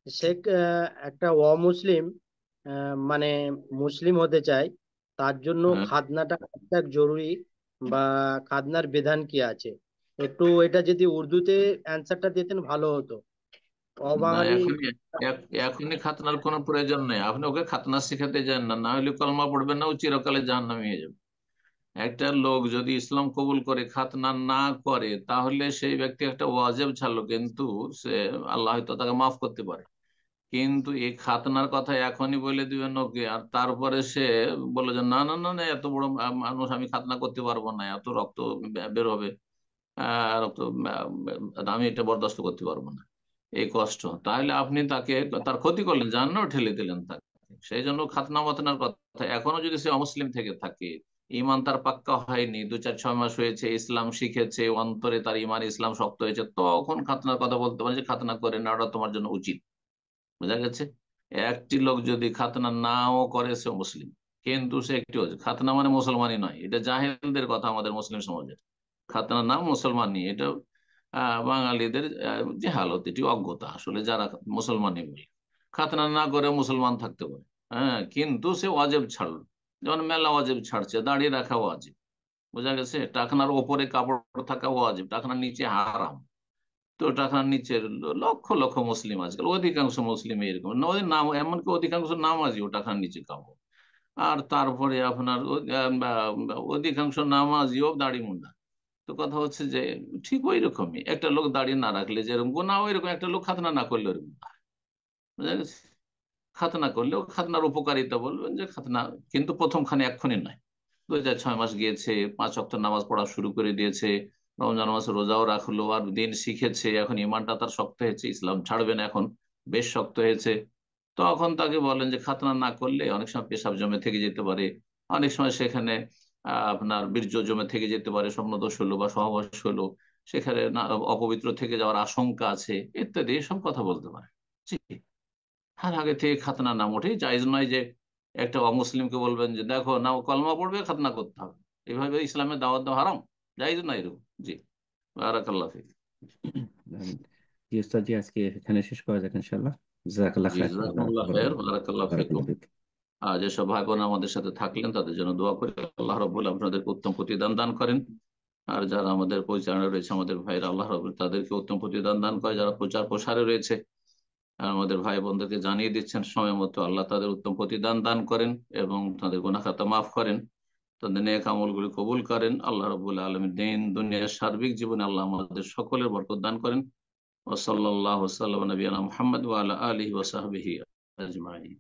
সে একটা অমুসলিম মানে মুসলিম হতে চায়, তার জন্য হ্যাঁ, খাজনাটা কতটা জরুরি, বা খাজনার বিধান কি আছে, একটু এটা যদি উর্দুতে অ্যান্সারটা দিতেন ভালো হতো। না অবাঙালি। এখনই খাতনার কোনো প্রয়োজন নেই। আপনি ওকে খাতনা শিখাতে যান না, না হলে কলমা পড়বেন না, ও চিরকালে জাহান্নামী হয়ে যাবে। একটা লোক যদি ইসলাম কবুল করে খাতনা না করে, তাহলে সেই ব্যক্তি একটা ওয়াজিব ছাড়লো, কিন্তু সে আল্লাহ হয়তো তাকে মাফ করতে পারে। কিন্তু এই খাতনার কথা এখনই বলে দিবেন ওকে, আর তারপরে সে বলে যে না না না না, এত বড় মানুষ, আমি খাতনা করতে পারবো না, এত রক্ত বের হবে, রক্ত আমি এটা বরদাস্ত করতে পারবো না, এই কষ্ট। তাহলে আপনি তাকে তার ক্ষতি করলেন, জান্নাতেও ঠেলে দিলেন তাকে। সেই জন্য খাতনা মাতনার কথা, এখনো যদি সে অমুসলিম থেকে থাকে, ইমান তার পাক্কা হয়নি, 2 4 6 মাস হয়েছে, ইসলাম শিখেছে, অন্তরে তার ইমান ইসলাম শক্ত হয়েছে, তখন খাতনার কথা বলতে পারে যে খাতনা করে না, ওটা তোমার জন্য উচিত। বোঝা গেছে? একটি লোক যদি খাতনা নাও করে, সে মুসলিম, কিন্তু সে একটি খাতনা মানে মুসলমানই নয়, এটা জাহেলদের কথা আমাদের মুসলিম সমাজের। খাতনা নাম মুসলমানই, এটা বাঙালিদের জেহালত, এটি অজ্ঞতা আসলে, যারা মুসলমানই বলে খাতনা না করে মুসলমান থাকতে পারে। হ্যাঁ, কিন্তু সে ওয়াজিব ছাড়লো, যেমন মেলা ওয়াজিব ছাড়ছে, দাঁড়িয়ে রাখা ওয়াজিব। বোঝা গেছে? টাকনার ওপরে কাপড় থাকা ওয়াজিব, টাকনার নিচে হারাম। তো টাকার নিচের লক্ষ লক্ষ মুসলিম, আজকাল অধিকাংশ মুসলিম এরকম ওদের নাম, এমনকি অধিকাংশ নামাজিও টাকার নিচে কাবো। আর তারপরে আপনার অধিকাংশ নামাজিও দাড়ি মুন্ডা। তো কথা হচ্ছে যে ঠিক ওই রকমই, একটা লোক দাড়ি না রাখলে যেরকম গুনাহ, ওই রকম একটা লোক খাতনা না করলে ওরকম গুনাহ। বুঝা গেছে? খাতনা করলেও খাতনার উপকারিতা বলবেন যে খাতনা, কিন্তু প্রথম খানে এক্ষুনি নয়। 2 4 6 মাস গিয়েছে, 5 ওয়াক্ত নামাজ পড়া শুরু করে দিয়েছে, রমজান মাসে রোজাও রাখলো, আর দিন শিখেছে, এখন ইমানটা তার শক্ত হয়েছে, ইসলাম ছাড়বে না এখন, বেশ শক্ত হয়েছে। তখন তাকে বলেন যে খাতনা না করলে অনেক সময় পেশাব জমে থেকে যেতে পারে, অনেক সময় সেখানে আপনার বীর্য জমে থেকে যেতে পারে, স্বপ্নদোষ হলো বা সহবাস হলো, সেখানে অপবিত্র থেকে যাওয়ার আশঙ্কা আছে, ইত্যাদি এসব কথা বলতে পারে। জি। আর আগে থেকে খাতনা না মোটেই জায়েজ নয় যে একটা অমুসলিমকে বলবেন যে দেখো না, ও কলমা পড়বে, খাতনা করতে হবে, এইভাবে ইসলামের দাওয়াত দেওয়া হারাম, জায়েজ না এরকম। জি। বারাকাল্লাহ ফিক। আমিন। জি ওস্তাদ, জি আজকে এখানে শেষ করা যাক ইনশাআল্লাহ। জাযাকাল্লাহ জি, খাইর। জাযাকুমুল্লাহ খাইর, বারাকাল্লাহ বারাকাল্লাহ ফিকুম। ফিক। আর যেসব ভাই বোন আমাদের সাথে থাকলেন, তাদের জন্য দোয়া করি, আল্লাহ রাব্বুল আপনাদেরকে উত্তম প্রতিদান দান করেন। আর যারা আমাদের পরিচালনা রয়েছে, আমাদের ভাইরা, আল্লাহ রাব্বুল তাদেরকে উত্তম প্রতিদান দান করে। যারা প্রচার প্রসারে রয়েছে, আর আমাদের ভাই বোনদেরকে জানিয়ে দিচ্ছেন সময় মতো, আল্লাহ তাদের উত্তম প্রতিদান দান করেন এবং তাদের গুনাহ খাতা মাফ করেন, তাদের নেক আমলগুলি কবুল করেন। আল্লাহ রাব্বুল আলামিন দিন দুনিয়ার সার্বিক জীবনে আল্লাহ আমাদের সকলের বরকত দান করেন। ওয়া সাল্লাল্লাহু ওয়া সাল্লাম আলা নবিয়িনা মুহাম্মদ ওয়া আলা আলিহি ওয়া সাহবিহি আজমাইন।